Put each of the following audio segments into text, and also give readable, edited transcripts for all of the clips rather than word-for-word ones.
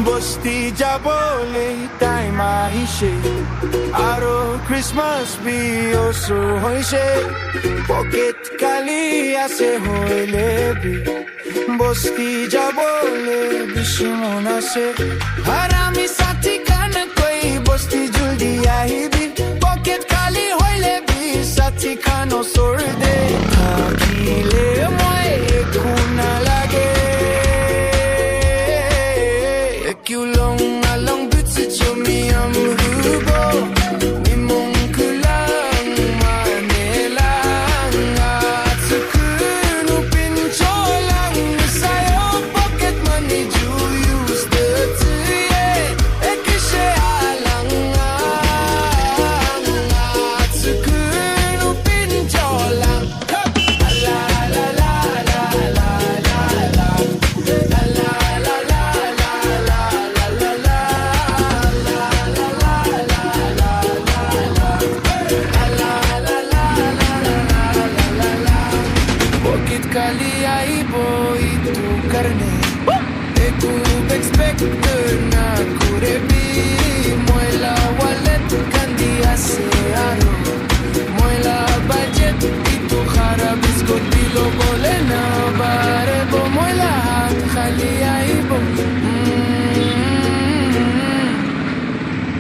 বস্তি যাবলে টাইম আহিছে আৰু ক্ৰিছমাছ বিয়সু হৈছে পকেট কালি আছে হইলে বি বস্তি যাবলে বেছি মন আছে আৰু আমি সাথী কান কৈ বস্তি জলদি আহিবি পকেট কালি হইলে বি সাথী কান ওচৰ দে থাকিলে মই একো নালাগে You long along bütse chumi am hubo ni mong kulang manelang at sukunu pincholang sayo pocket money you use the tiye ekishe alang at sukunu pincholang la la la la la la la kali ai boy tu karne eku expect na kurebi moila wallet kandi ase aro moila budget itu kharab isko dilo bole na bare bo moila khali ai bo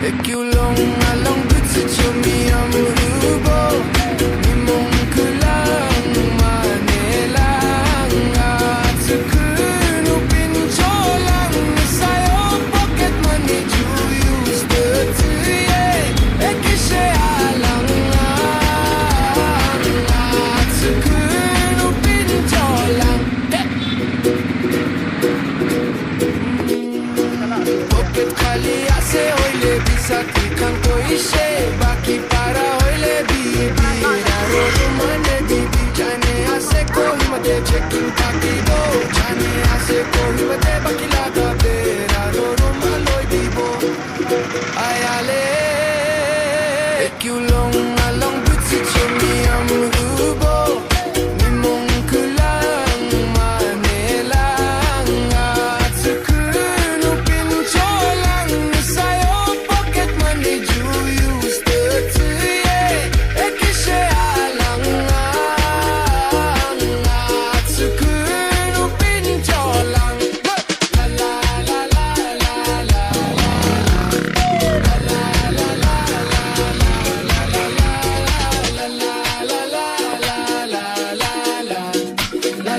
eku long along bitse chumi amrubo nimong kulang Baki para hoile bibi Raro rumane bibi Jane ase kohi mate checking taki do Jane ase kohi mate baki laga be Raro rumaloi bibo Ayale Ekyu long along butsi chumi am hubo Nimong kulang manelang At sukunu pincholang Sayo pocket money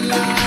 la